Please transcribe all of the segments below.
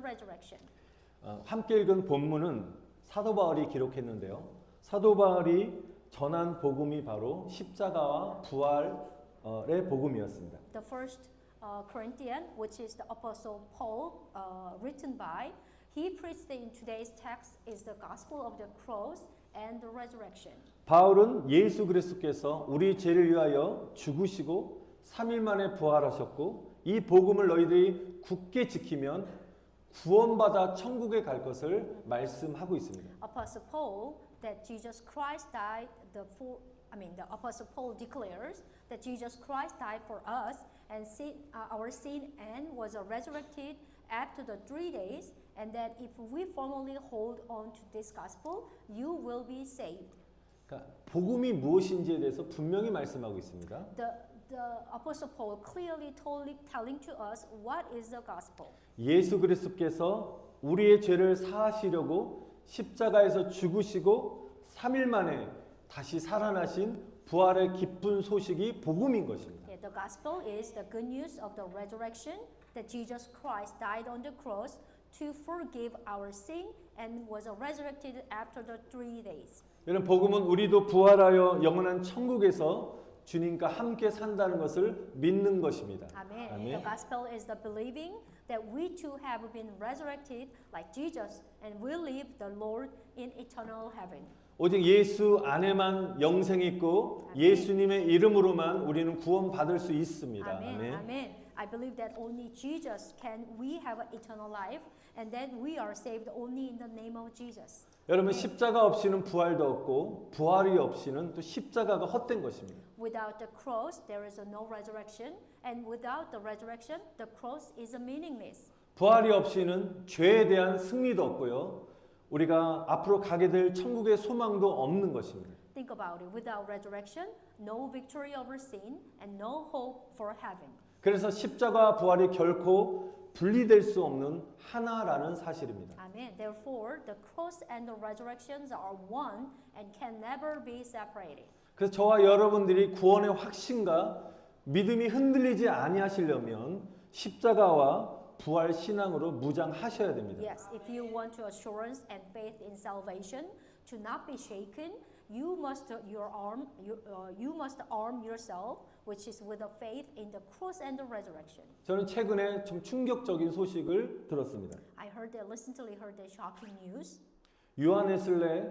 resurrection. 함께 읽은 본문은 사도 바울이 기록했는데요. 사도 바울이 전한 복음이 바로 십자가와 부활의 복음이었습니다. The first Corinthian, which is the Apostle Paul, written by, he preached in today's text is the gospel of the cross and the resurrection. 바울은 예수 그리스도께서 우리 죄를 위하여 죽으시고 3일 만에 부활하셨고 이 복음을 너희들이 굳게 지키면 구원받아 천국에 갈 것을 말씀하고 있습니다. Apostle Paul that Jesus Christ died the Apostle Paul declares that Jesus Christ died for us and our sin and was resurrected after the 3 days, and that if we firmly hold on to this gospel, you will be saved. 그러니까 복음이 무엇인지에 대해서 분명히 말씀하고 있습니다. The Apostle Paul clearly telling to us what is the gospel. 예수 그리스도께서 우리의 죄를 사하시려고 십자가에서 죽으시고 3일 만에 다시 살아나신 부활의 기쁜 소식이 복음인 것입니다. The gospel is the good news of the resurrection that Jesus Christ died on the cross to forgive our sin and was resurrected after the 3 days. 이런 복음은 우리도 부활하여 영원한 천국에서 주님과 함께 산다는 것을 믿는 것입니다. Amen. 아멘. The gospel is the believing that we too have been resurrected like Jesus and will live the Lord in eternal heaven. 오직 예수 안에만 영생이 있고 예수님의 이름으로만 우리는 구원받을 수 있습니다. 아멘. 아멘. I believe that only Jesus we have eternal life and that we are saved only in the name of Jesus. 여러분 십자가 없이는 부활도 없고 부활이 없이는 또 십자가가 헛된 것입니다. Without the cross there is no resurrection and without the resurrection the cross is meaningless. 부활이 없이는 죄에 대한 승리도 없고요. 우리가 앞으로 가게 될 천국의 소망도 없는 것입니다. Think about it. Without resurrection, no victory over sin and no hope for heaven. 그래서 십자가와 부활이 결코 분리될 수 없는 하나라는 사실입니다. Amen. Therefore, the cross and the resurrections are one and can never be separated. 그래서 저와 여러분들이 구원의 확신과 믿음이 흔들리지 아니하시려면 십자가와 부활 신앙으로 무장하셔야 됩니다. Yes, if you want to assurance and faith in salvation to not be shaken, you must arm yourself, which is with a faith in the cross and the resurrection. 저는 최근에 좀 충격적인 소식을 들었습니다. Recently heard the shocking news. 요한 웨슬레,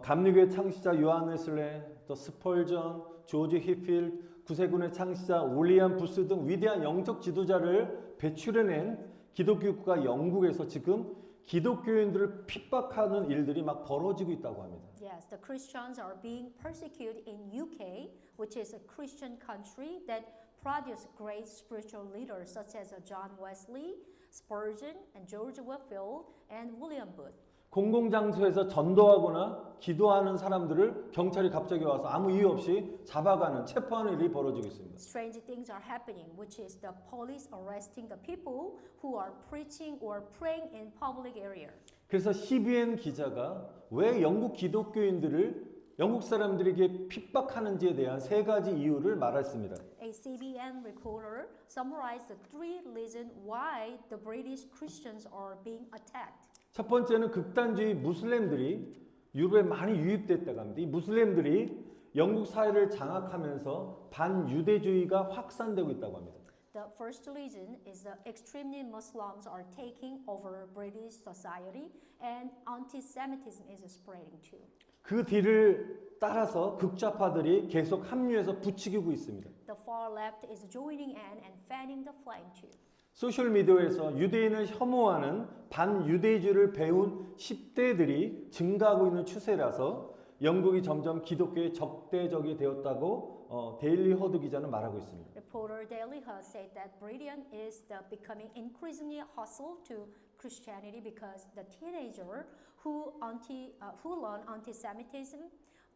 감리교의 창시자 요한 웨슬레, 또 스펄전, 조지 히필드, 구세군의 창시자 윌리엄 부스 등 위대한 영적 지도자를 배출해낸 기독교국가 영국에서 지금 기독교인들을 핍박하는 일들이 막 벌어지고 있다고 합니다. Yes, the Christians are being persecuted in UK, which is a Christian country that produced great spiritual leaders such as John Wesley, Spurgeon, and George Whitefield, and William Booth. 공공장소에서 전도하거나 기도하는 사람들을 경찰이 갑자기 와서 아무 이유 없이 잡아가는 체포하는 일이 벌어지고 있습니다. Strange things are happening, which is the police arresting the people who are preaching or praying in public area. 그래서 CBN 기자가 왜 영국 기독교인들을 영국 사람들에게 핍박하는지에 대한 3가지 이유를 말했습니다. A CBN reporter summarized the 3 reasons why the British Christians are being attacked. 첫 번째는 극단주의 무슬림들이 유럽에 많이 유입됐다고 합니다. 이 무슬림들이 영국 사회를 장악하면서 반유대주의가 확산되고 있다고 합니다. The first reason is the extremely Muslims are taking over British society and anti-Semitism is spreading too. 그 뒤를 따라서 극좌파들이 계속 합류해서 부추기고 있습니다. The far left is joining in and fanning the flame too. 소셜미디어에서 유대인을 혐오하는 반유대주의를 배운 10대들이 증가하고 있는 추세라서 영국이 점점 기독교의 적대적이 되었다고 데일리 허드 기자는 말하고 있습니다. Reporter Daily Hud said that Britain is becoming increasingly hostile to Christianity because the teenager who learn anti-Semitism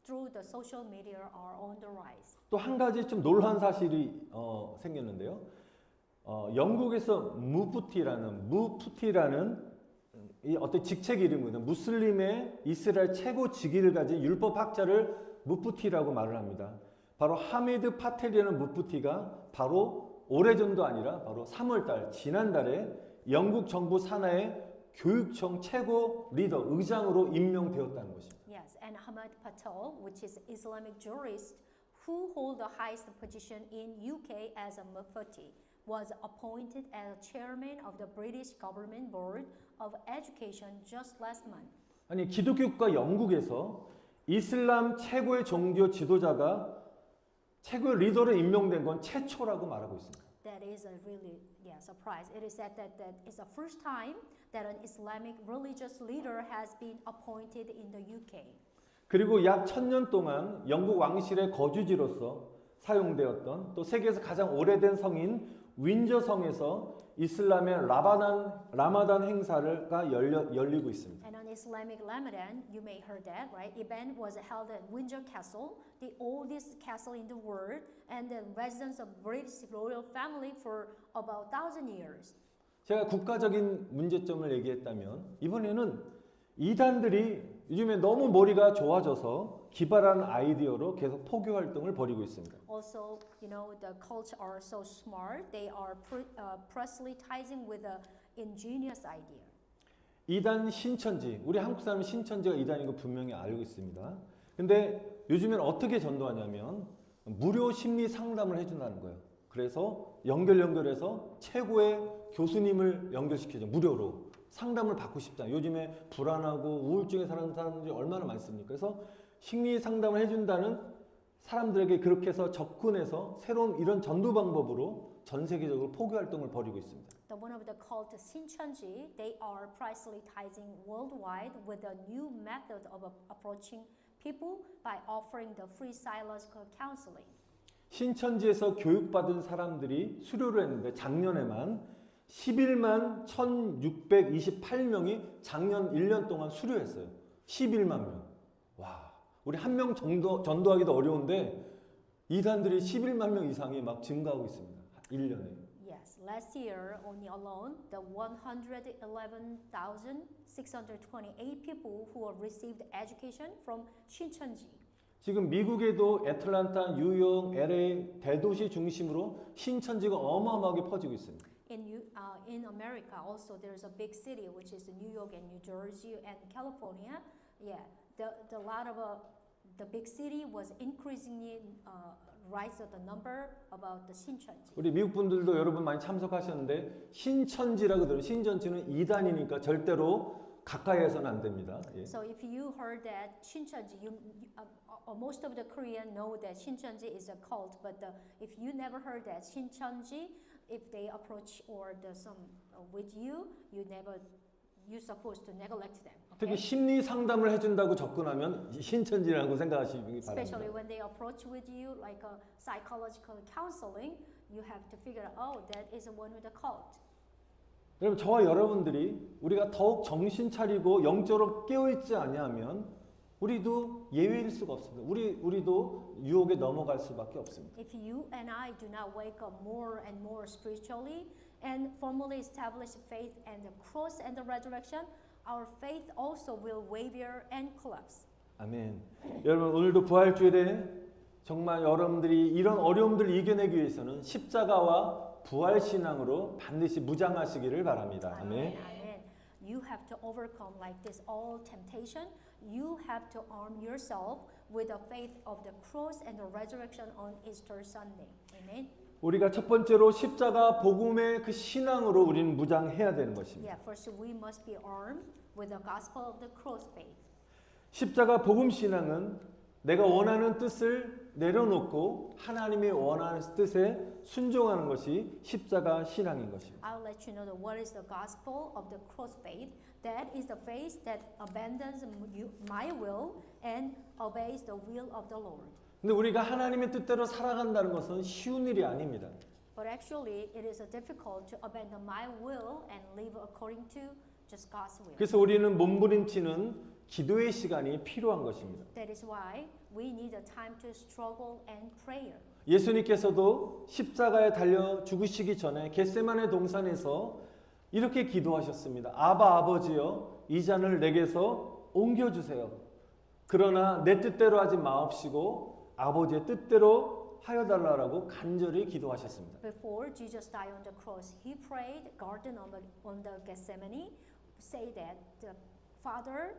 through the social media are on the rise. 또 한 가지 좀 놀라운 사실이 생겼는데요. 영국에서 무프티라는 이 어떤 직책 이름이거든요. 무슬림의 이스라엘 최고 직위를 가진 율법학자를 무프티라고 말을 합니다. 바로 하미드 파텔이라는 무프티가 바로 오래전도 아니라 바로 3월달 지난달에 영국 정부 산하의 교육청 최고 리더, 의장으로 임명되었다는 것입니다. Yes, and Ahmed Patel, which is Islamic jurist who hold the highest position in UK as a Mufti, was appointed as chairman of the British Government Board of Education just last month. 아니, 기독교 국가 영국에서 이슬람 최고의 종교 지도자가 최고의 리더로 임명된 건 최초라고 말하고 있습니다. That is a really surprise. It is said that it's the first time that an Islamic religious leader has been appointed in the UK. 그리고 약 1000년 동안 영국 왕실의 거주지로서 사용되었던 또 세계에서 가장 오래된 성인 윈저 성에서 이슬람의 라마단 행사가 열리고 있습니다. And on Islamic Ramadan, you may heard that, right? Event was held at Windsor Castle, the oldest castle in the world, and the residence of British royal family for about 1,000 years. 제가 국가적인 문제점을 얘기했다면 이번에는 이단들이 요즘에 너무 머리가 좋아져서 기발한 아이디어로 계속 포교 활동을 벌이고 있습니다. Also, the cults are so smart. They are proselytizing with an ingenious idea. 이단 신천지, 우리 한국 사람은 신천지가 이단인 거 분명히 알고 있습니다. 근데 요즘엔 어떻게 전도하냐면 무료 심리 상담을 해준다는 거예요. 그래서 연결해서 최고의 교수님을 연결시켜줘. 무료로 상담을 받고 싶다. 요즘에 불안하고 우울증에 사는 사람들이 얼마나 많습니까? 그래서 심리 상담을 해준다는 사람들에게 그렇게 해서 접근해서 새로운 이런 전도 방법으로 전 세계적으로 포교 활동을 벌이고 있습니다. One of the cult Shincheonji, they are proselytizing worldwide with a new method of approaching people by offering the free psychological counseling. 신천지에서 교육받은 사람들이 수료를 했는데 작년에만 11만 1628명이 작년 1년 동안 수료했어요. 11만 명. 와, 우리 한 명 전도하기도 어려운데 이단들이 11만 명 이상이 막 증가하고 있습니다. 1년에. Yes, last year only alone, the 111,628 people who have received education from Shincheonji. 지금 미국에도 애틀란타, 뉴욕, LA 대도시 중심으로 신천지가 어마어마하게 퍼지고 있습니다. In America also there's a big city which is New York and New Jersey and California. Yeah, the lot of the big city was increasingly rise of the number about the 신천지. 우리 미국 분들도 여러분 많이 참석하셨는데 신천지라고 들어요. 신천지는 이단이니까 절대로 가까이에서는 안 됩니다. 예. So if you heard that Shincheonji, most of the Korean know that Shincheonji is a cult, but if you never heard that Shincheonji, if they approach or some with you, you're supposed to neglect them. 특히 심리 상담을 해준다고 접근하면 신천지라고 생각하시기 Especially 바랍니다. when they approach with you like a psychological counseling, you have to figure out, oh, that is one with a cult. 여러분, 저와 여러분들이 우리가 더욱 정신 차리고 영적으로 깨어있지 아니하면 우리도 예외일 수가 없습니다. 우리도 유혹에 넘어갈 수밖에 없습니다. If you and I do not wake up more and more spiritually and firmly establish faith and the cross and the resurrection, our faith also will waver and collapse. 아멘. 여러분, 오늘도 부활주일에 정말 여러분들이 이런 어려움들을 이겨내기 위해서는 십자가와 부활 신앙으로 반드시 무장하시기를 바랍니다. 아멘. Amen. You have to overcome like this all temptation. You have to arm yourself with the faith of the cross and the resurrection on Easter Sunday. Amen. 우리가 첫 번째로 십자가 복음의 그 신앙으로 우리는 무장해야 되는 것입니다. Yeah, first we must be armed with the gospel of the cross faith. 십자가 복음 신앙은 내가 원하는 뜻을 내려놓고 하나님이 원하는 뜻에 순종하는 것이 십자가 신앙인 것입니다. I'll let you know that what is the gospel of the cross faith. That is the faith that abandons my will and obeys the will of the Lord. 근데 우리가 하나님의 뜻대로 살아간다는 것은 쉬운 일이 아닙니다. But actually, it is difficult to abandon my will and live according to just God's will. 그래서 우리는 몸부림치는 기도의 시간이 필요한 것입니다. That is why we need a time to struggle and prayer. 예수님께서도 십자가에 달려 죽으시기 전에 겟세마네 동산에서 이렇게 기도하셨습니다. 아바 아버지여, 이 잔을 내게서 옮겨주세요. 그러나 내 뜻대로 하지 마옵시고 아버지의 뜻대로 하여 달라고 간절히 기도하셨습니다. Before Jesus died on the cross, he prayed, garden on the Gethsemane, say that the Father,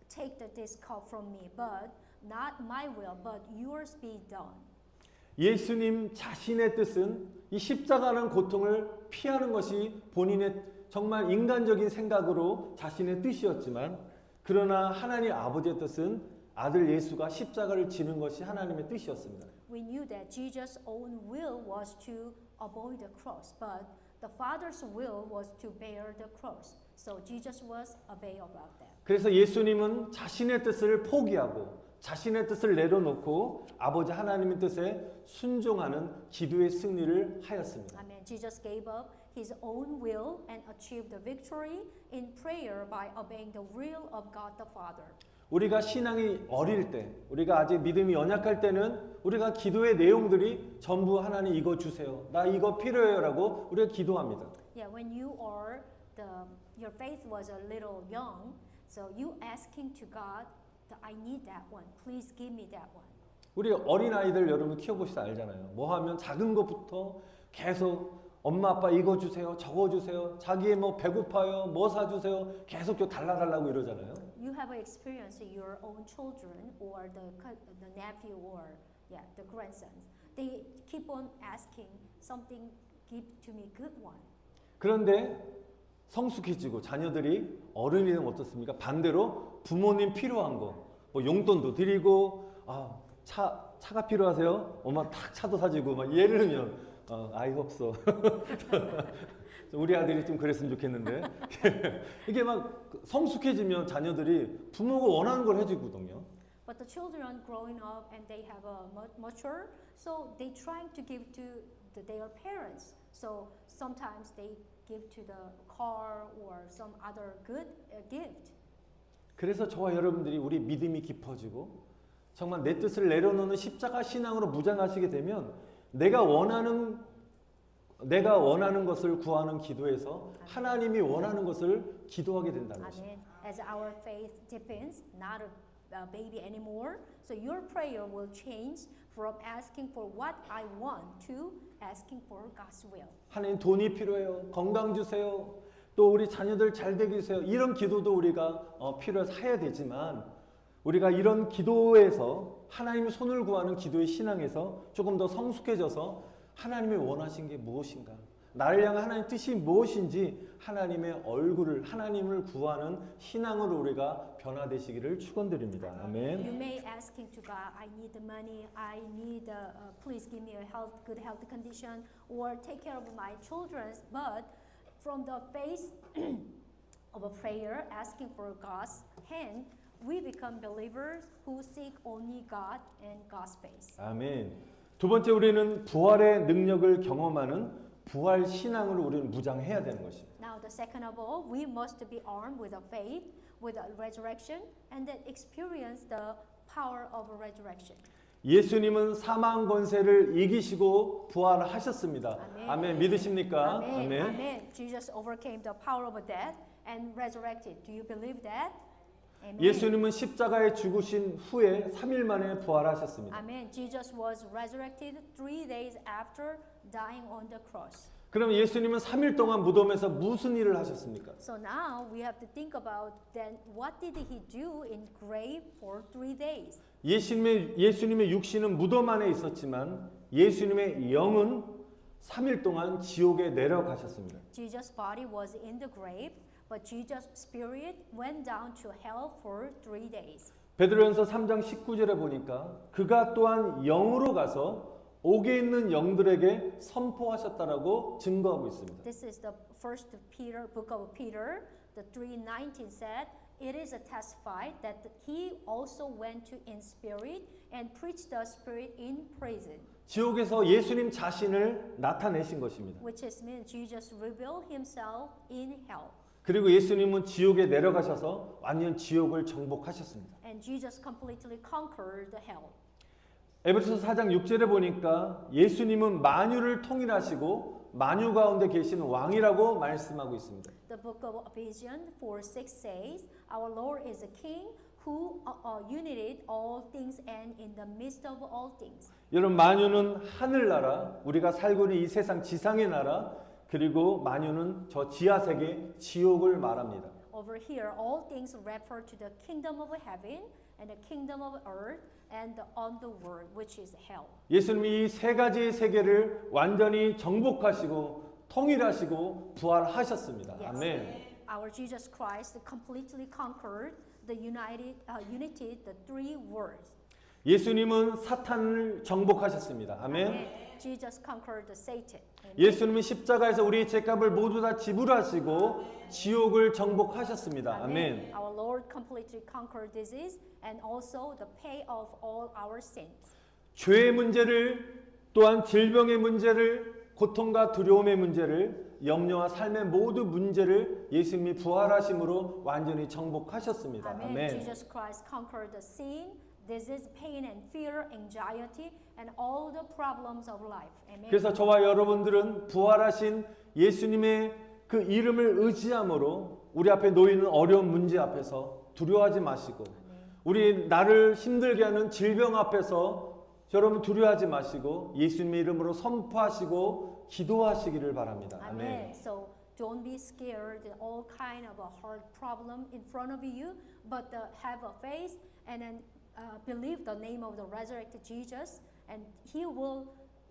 take this cup from me, but not my will, but yours be done. 예수님 자신의 뜻은 이 십자가라는 고통을 피하는 것이 본인의 정말 인간적인 생각으로 자신의 뜻이었지만, 그러나 하나님 아버지의 뜻은 아들 예수가 십자가를 지는 것이 하나님의 뜻이었습니다. We knew that Jesus' own will was to avoid the cross, but the Father's will was to bear the cross. So Jesus was obey about that. 그래서 예수님은 자신의 뜻을 포기하고 자신의 뜻을 내려놓고 아버지 하나님의 뜻에 순종하는 기도의 승리를 하였습니다. Amen. Jesus gave up his own will and achieved the victory in prayer by obeying the will of God the Father. 우리가 신앙이 어릴 때, 우리가 아직 믿음이 연약할 때는 우리가 기도의 내용들이 전부 하나님 이거 주세요, 나 이거 필요해요라고 우리가 기도합니다. Yeah, when your faith was a little young, so you asking to God, I need that one. Please give me that one. 우리 어린 아이들 여러분 키워보시다 알잖아요. 뭐 하면 작은 것부터 계속 엄마 아빠 이거 주세요, 저거 주세요, 자기의 뭐 배고파요, 뭐 사주세요, 계속 달라달라고 이러잖아요. You have experienced your own children or the nephew or the grandsons. They keep on asking something, give to me good one. 그런데 성숙해지고 자녀들이 어른이 되면 어떻습니까? 반대로 부모님 필요한 거, 뭐 용돈도 드리고, 차가 필요하세요? 엄마 탁 차도 사주고, 막 예를 들면 아이가 없어. 우리 아들이 좀 그랬으면 좋겠는데 이게 막 성숙해지면 자녀들이 부모가 원하는 걸 해주거든요. But the children growing up and they have a mature, so they trying to give to their parents. So sometimes they give to the car or some other good gift. 그래서 저와 여러분들이 우리 믿음이 깊어지고 정말 내 뜻을 내려놓는 십자가 신앙으로 무장하시게 되면 내가 원하는 것을 구하는 기도에서 하나님이 원하는 것을 기도하게 된다는 것입니다. As our faith deepens, not a baby anymore, so your prayer will change from asking for what I want to asking for God's will. 하나님 돈이 필요해요. 건강 주세요. 또 우리 자녀들 잘 되게 해주세요. 이런 기도도 우리가 필요해서 해야 되지만 우리가 이런 기도에서 하나님의 손을 구하는 기도의 신앙에서 조금 더 성숙해져서 하나님이 원하신 게 무엇인가, 나를 향한 하나님의 뜻이 무엇인지 하나님의 얼굴을, 하나님을 구하는 신앙으로 우리가 변화되시기를 축원드립니다. 아멘. You may asking to God, I need the money, I need please give me a good health condition or take care of my children, but from the face of a prayer asking for God's hand, we become believers who seek only God and God's face. 아멘. 두 번째, 우리는 부활의 능력을 경험하는 부활 신앙으로 우리는 무장해야 되는 것입니다. Now the second of all, we must be armed with a faith, with a resurrection, and then experience the power of a resurrection. 예수님은 사망 권세를 이기시고 부활하셨습니다. 아멘. 아멘. 믿으십니까? 아멘. 아멘. Jesus overcame the power of death and resurrected. Do you believe that? Amen. 예수님은 십자가에 죽으신 후에 3일 만에 부활하셨습니다. Amen. Jesus was resurrected 3 days after dying on the cross. 그럼 예수님은 3일 동안 무덤에서 무슨 일을 하셨습니까? So now we have to think about then what did he do in grave for 3 days? 예수님의 육신은 무덤 안에 있었지만 예수님의 영은 3일 동안 지옥에 내려가셨습니다. Jesus' body was in the grave, but Jesus' spirit went down to hell for 3 days. 베드로전서 3장 19절에 보니까 그가 또한 영으로 가서 옥에 있는 영들에게 선포하셨다라고 증거하고 있습니다. This is the first Peter book of Peter. The 3:19 said, "It is testified that he also went to in spirit and preached the spirit in prison." 지옥에서 예수님 자신을 나타내신 것입니다. Which is mean Jesus revealed himself in hell. 그리고 예수님은 지옥에 내려가셔서 완전 지옥을 정복하셨습니다. And Jesus completely conquered the hell. 에베소서 4장 6절에 보니까 예수님은 만유를 통일하시고 만유 가운데 계신 왕이라고 말씀하고 있습니다. The book of Ephesians 4:6 says, "Our Lord is a king who united all things and in the midst of all things. 여러분 만유는 하늘나라, 우리가 살고 있는 이 세상 지상의 나라, 그리고 만유는 저 지하세계 지옥을 말합니다. Over here, all things refer to the kingdom of heaven and the kingdom of earth and the underworld, which is hell. 예수님이 이 세 가지 세계를 완전히 정복하시고 통일하시고 부활하셨습니다. Yes. 아멘. Our Jesus Christ completely conquered the united the three worlds. 예수님은 사탄을 정복하셨습니다. 아멘. Amen. Jesus conquered the Satan. Amen. 예수님은 십자가에서 우리의 죄값을 모두 다 지불하시고 지옥을 정복하셨습니다. 아멘. Our Lord completely conquered disease and also the pay of all our sins. 죄의 문제를 또한 질병의 문제를 고통과 두려움의 문제를 염려와 삶의 모든 문제를 예수님이 부활하심으로 완전히 정복하셨습니다. Amen. 아멘. Jesus Christ conquered the sin, disease, pain and fear, anxiety and all the problems of life. Amen. 그래서 저와 여러분들은 부활하신 예수님의 그 이름을 의지함으로 우리 앞에 놓이는 어려운 문제 앞에서 두려워하지 마시고 우리 나를 힘들게 하는 질병 앞에서 여러분 두려워하지 마시고 예수님의 이름으로 선포하시고 기도하시기를 바랍니다. Amen. 아멘. So don't be scared in all kind of a hard problem in front of you, but have a faith and then believe the name of the resurrected Jesus, and He will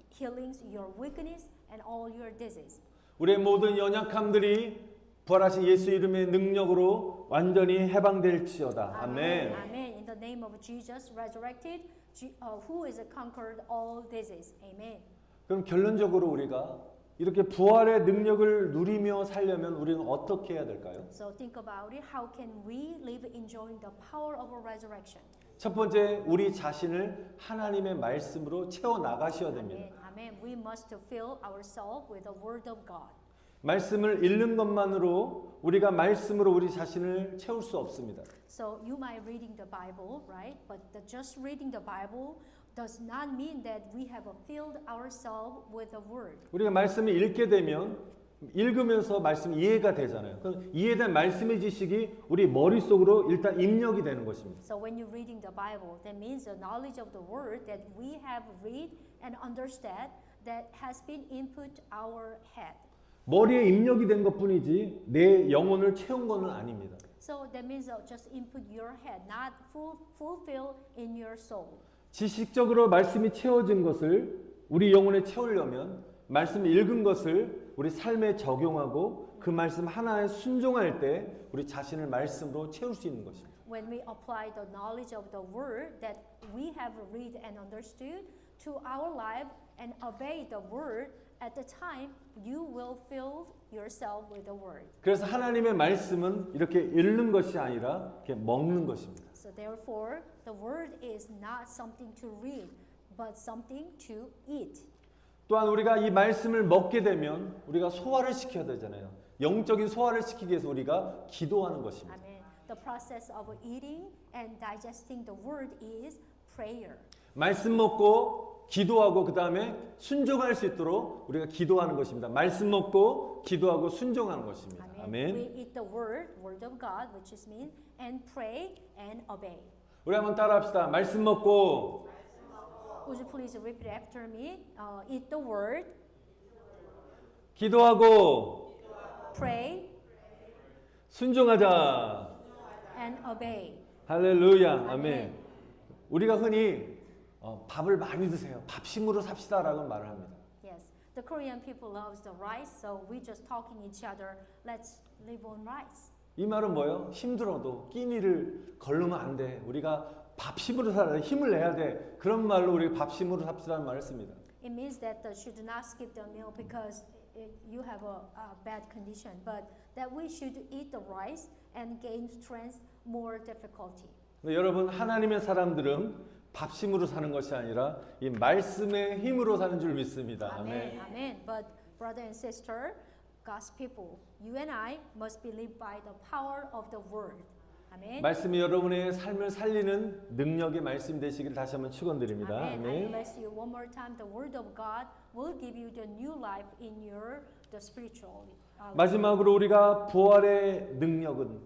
healing your weakness and all your disease. 우리의 모든 연약함들이 부활하신 예수 이름의 능력으로 완전히 해방될지어다. 아멘. Amen. In the name of Jesus resurrected, who is conquered all disease. Amen. 그럼 결론적으로 우리가 이렇게 부활의 능력을 누리며 살려면 우리는 어떻게 해야 될까요? So think about it. How can we live enjoying the power of a resurrection? 첫 번째, 우리 자신을 하나님의 말씀으로 채워 나가셔야 됩니다. Amen. Amen. We must fill ourselves with the word of God. 말씀을 읽는 것만으로 우리가 말씀으로 우리 자신을 채울 수 없습니다. So you might reading the Bible, right? But just reading the Bible does not mean that we have filled ourselves with the word. 우리가 말씀을 읽게 되면 읽으면서 말씀 이해가 되잖아요. 그럼 이해된 말씀의 지식이 우리 머릿속으로 일단 입력이 되는 것입니다. So when you're reading the Bible, that means the knowledge of the word that we have read and understand that has been input our head. 머리에 입력이 된 것뿐이지 내 영혼을 채운 것은 아닙니다. So that means just input your head, not fulfill in your soul. 지식적으로 말씀이 채워진 것을 우리 영혼에 채우려면 말씀을 읽은 것을 우리 삶에 적용하고 그 말씀 하나에 순종할 때 우리 자신을 말씀으로 채울 수 있는 것입니다. When we apply the knowledge of the word that we have read and understood to our life and obey the word, at the time you will fill yourself with the word. 그래서 하나님의 말씀은 이렇게 읽는 것이 아니라 이렇게 먹는 것입니다. So therefore, the word is not something to read, but something to eat. 또한 우리가 이 말씀을 먹게 되면 우리가 소화를 시켜야 되잖아요. 영적인 소화를 시키기 위해서 우리가 기도하는 것입니다. Amen. The process of eating and digesting the word is prayer. 말씀 먹고 기도하고 그 다음에 순종할 수 있도록 우리가 기도하는 것입니다. 말씀 먹고 기도하고 순종하는 것입니다. Amen. 아멘. We eat the word of God, which is mean, and pray and obey. 우리 한번 따라합시다. 말씀 먹고 Would you please repeat after me? Eat the word, 기도하고 pray, 순종하자. and obey. 할렐루야. 아멘. 우리가 흔히 밥을 많이 드세요. 밥심으로 삽시다라고 말을 합니다. Yes, the Korean people loves the rice, so we just talking each other. Let's live on rice. 이 말은 뭐예요? 힘들어도 끼니를 걸르면 안 돼. 우리가 밥심으로 살아야 돼. 힘을 내야 돼. 그런 말로 우리가 밥심으로 삽시다는 말을 씁니다. It means that should not skip the meal because you have a bad condition, but that we should eat the rice and gain strength more difficulty. 근데 여러분 하나님의 사람들은 밥심으로 사는 것이 아니라 이 말씀의 힘으로 사는 줄 믿습니다. Amen. Amen. But brother and sister, God's people, you and I must be lived by the power of the word. Amen. 말씀이 여러분의 삶을 살리는 능력의 말씀 되시기를 다시 한번 축원드립니다. Amen. I 아멘. bless you one more time. The word of God will give you the new life in your the spiritual. 마지막으로 우리가 부활의 능력은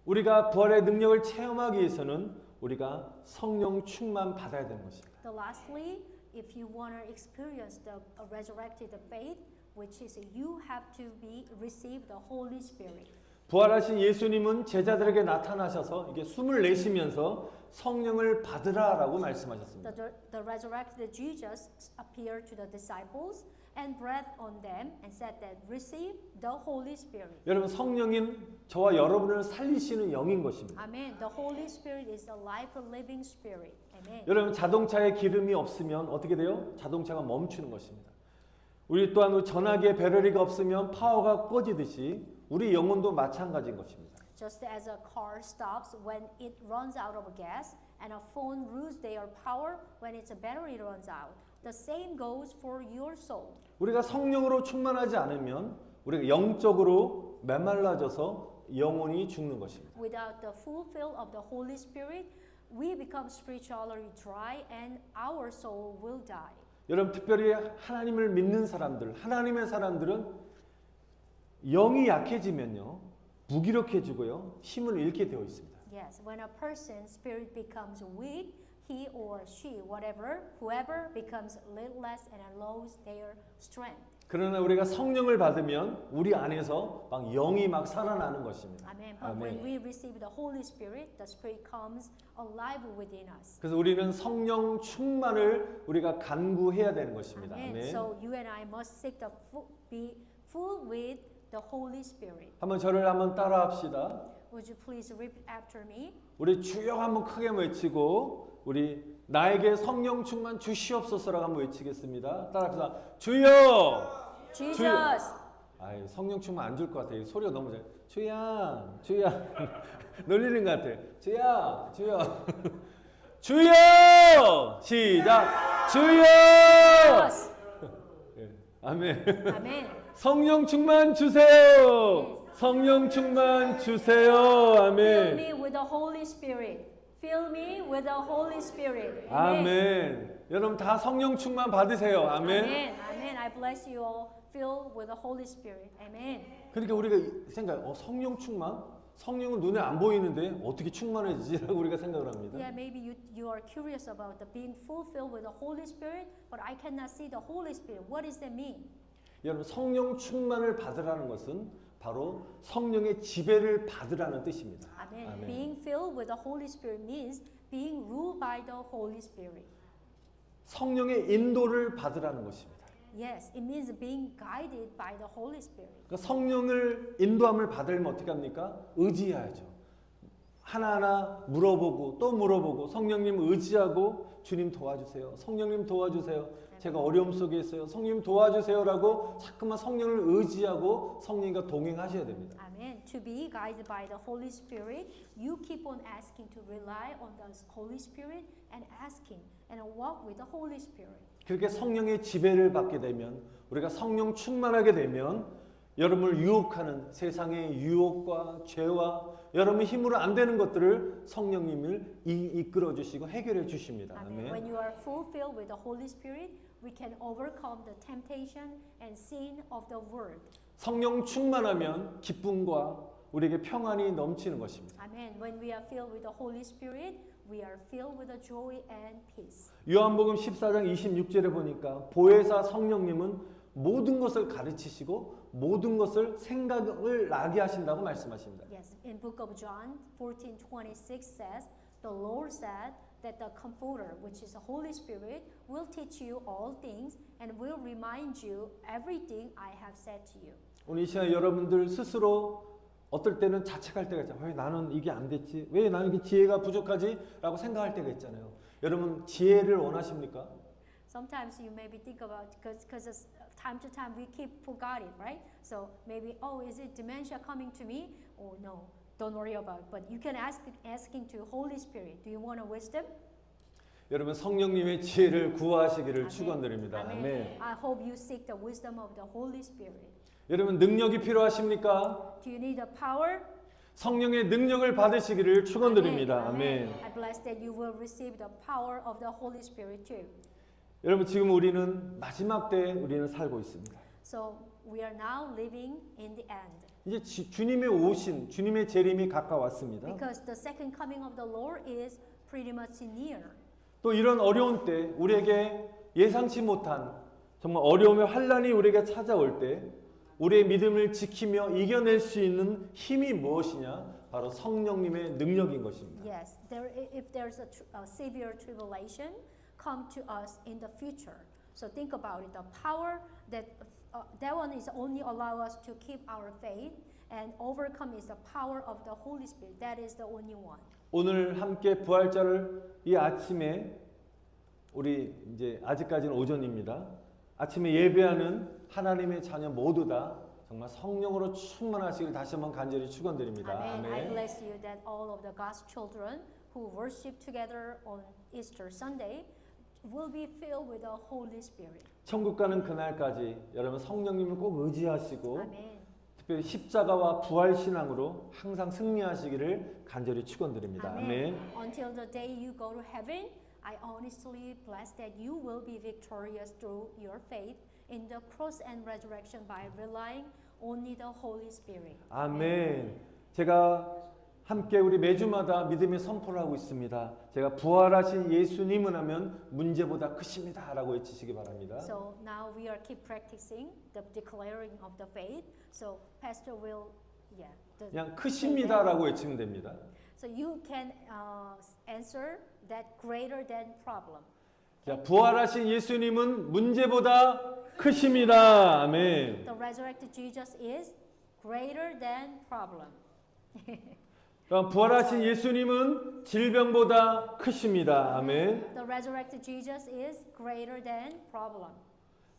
우리가 부활의 능력을 체험하기 위해서는 우리가 성령 충만 받아야 되는 것입니다. So lastly, if you want to experience the resurrected faith, which is you have to receive the Holy Spirit. 부활하신 예수님은 제자들에게 나타나셔서 이게 숨을 내쉬면서 성령을 받으라라고 말씀하셨습니다. The resurrected Jesus appeared to the disciples and breathed on them and said that receive the Holy Spirit. 여러분 성령인 저와 여러분을 살리시는 영인 것입니다. Amen. The Holy Spirit is a life living spirit. Amen. 여러분 자동차에 기름이 없으면 어떻게 돼요? 자동차가 멈추는 것입니다. 우리 또한 전화기에 배터리가 없으면 파워가 꺼지듯이 우리 영혼도 마찬가지인 것입니다. Just as a car stops when it runs out of gas and a phone loses their power when its battery runs out, the same goes for your soul. 우리가 성령으로 충만하지 않으면 우리가 영적으로 메말라져서 영혼이 죽는 것입니다. Without the fulfill of the Holy Spirit, we become spiritually dry and our soul will die. 여러분 특별히 하나님을 믿는 사람들, 하나님의 사람들은 영이 약해지면요 무기력해지고요 힘을 잃게 되어 있습니다. Yes, when a person's spirit becomes weak, he or she, whoever becomes listless and loses their strength. 그러나 우리가 성령을 받으면 우리 안에서 막 영이 막 살아나는 것입니다. Amen. But when we receive the Holy Spirit, the Spirit comes alive within us. 그래서 우리는 성령 충만을 우리가 간구해야 되는 것입니다. Amen. 아멘. So you and I must seek be full with the Holy Spirit. 한번 저를 한번 따라합시다. Would you please repeat after me? 우리 주여 한번 크게 외치고 우리 나에게 성령 충만 주시옵소서라고 한번 외치겠습니다. 따라합시다. 주여. Jesus. 아이 성령 충만 안 줄 것 같아요. 소리가 너무 잘. 주야, 주야. 놀리는 것 같아. 주야, 주여. 주여. 시작. 주여. Jesus. 예, 아멘. Amen. 성령 충만 주세요. 성령 충만 주세요. Fill 아멘. me with the Holy Spirit. Fill me with the Holy Spirit. 아멘. 여러분 다 성령 충만 받으세요. 아멘. Amen. Amen. I bless you all. Filled with the Holy Spirit. Amen. 그러니까 우리가 생각, 성령 충만? 성령은 눈에 안 보이는데 어떻게 충만해지지라고 우리가 생각을 합니다. Yeah, maybe you are curious about the being fulfilled with the Holy Spirit, but I cannot see the Holy Spirit. What does that mean? 여러분 성령 충만을 받으라는 것은 바로 성령의 지배를 받으라는 뜻입니다. Amen. 아멘. Being filled with the Holy Spirit means being ruled by the Holy Spirit. 성령의 인도를 받으라는 것입니다. Yes, it means being guided by the Holy Spirit. 그러니까 성령을 인도함을 받으려면 어떻게 합니까? 의지해야죠. 하나하나 물어보고 또 물어보고 성령님 의지하고 주님 도와주세요. 성령님 도와주세요. 제가 어려움 속에 있어요. 성령님 도와주세요라고 자꾸만 성령을 의지하고 성령과 동행하셔야 됩니다. Amen. To be guided by the Holy Spirit, you keep on asking to rely on the Holy Spirit and asking and walk with the Holy Spirit. 그렇게 성령의 지배를 받게 되면 우리가 성령 충만하게 되면 여러분을 유혹하는 세상의 유혹과 죄와 여러분 힘으로 안 되는 것들을 성령님을 이끌어 주시고 해결해 주십니다. Amen. 아멘. When you are fulfilled with the Holy Spirit, we can overcome the temptation and sin of the world. 성령 충만하면 기쁨과 우리에게 평안이 넘치는 것입니다. Amen. When we are filled with the Holy Spirit, we are filled with the joy and peace. 요한복음 14장 26절에 보니까 보혜사 성령님은 모든 것을 가르치시고 모든 것을 생각을 나게 하신다고 말씀하십니다. Yes, in book of John 14:26 says, the Lord said that the Comforter, which is the Holy Spirit, will teach you all things and will remind you everything I have said to you. 오늘 이 시간 여러분들 스스로 어떨 때는 자책할 때가 있잖아요. 왜 나는 이게 안 됐지? 왜 나는 이게 지혜가 부족하지? 라고 생각할 때가 있잖아요. 여러분 지혜를 원하십니까? Sometimes you maybe think about because time to time we keep forgetting, right? So maybe is it dementia coming to me? Oh no, don't worry about it. But you can asking to Holy Spirit. Do you want a wisdom? 여러분 성령님의 지혜를 구하시기를 Amen. 축원드립니다. Amen. 아멘. I hope you seek the wisdom of the Holy Spirit. 여러분 능력이 필요하십니까? Do you need the power? 성령의 능력을 받으시기를 축원드립니다. 아멘. I bless that you will receive the power of the Holy Spirit too. 여러분 지금 우리는 마지막 때에 우리는 살고 있습니다. So we are now living in the end. 이제 주님의 오신, 주님의 재림이 가까웠습니다. Because the second coming of the Lord is pretty much near. 또 이런 어려운 때 우리에게 예상치 못한 정말 어려움의 환란이 우리에게 찾아올 때 우리의 믿음을 지키며 이겨낼 수 있는 힘이 무엇이냐? 바로 성령님의 능력인 것입니다. Yes, if there's a severe tribulation come to us in the future. So think about it. The power that one is only allow us to keep our faith and overcome is the power of the Holy Spirit. That is the only one. 오늘 함께 부활절을 이 아침에 우리 이제 아직까지는 오전입니다. 아침에 예배하는 하나님의 자녀 모두 다 정말 성령으로 충만하시길 다시 한번 간절히 축원드립니다. Amen. I 아멘. bless you that all of the God's children who worship together on Easter Sunday will be filled with the Holy Spirit. 천국 가는 그날까지 여러분 성령님을 꼭 의지하시고 Amen. 특별히 십자가와 부활 신앙으로 항상 승리하시기를 간절히 축원드립니다. 아멘. Until the day you go to heaven, I honestly bless that you will be victorious through your faith in the cross and resurrection by relying only the Holy Spirit. 아멘. 제가 함께 우리 매주마다 믿음의 선포를 하고 있습니다. 제가 부활하신 예수님은 하면 문제보다 크십니다라고 외치시기 바랍니다. So now we are keep practicing the declaring of the faith. So Pastor will, 그냥 크십니다라고 외치면 됩니다. So you can answer that greater than problem. 자, 부활하신 예수님은 문제보다 크십니다. 아멘. The resurrected Jesus is greater than problem. 그럼 부활하신 예수님은 질병보다 크십니다. 아멘. The resurrected Jesus is greater than problem.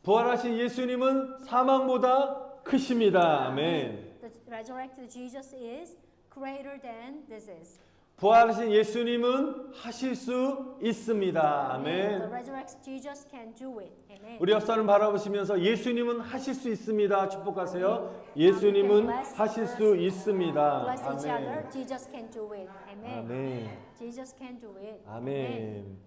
부활하신 예수님은 사망보다 크십니다. 아멘. The resurrected Jesus is greater than disease. 부활하신 예수님은 하실 수 있습니다. The 아멘. resurrected Jesus can do it. Amen. 우리 옆사람 바라보시면서 예수님은 하실 수 있습니다. 축복하세요. 예수님은 하실 수 있습니다. Bless each other. 아멘. Jesus can do it. Amen. 아멘. Jesus can do it. 아멘.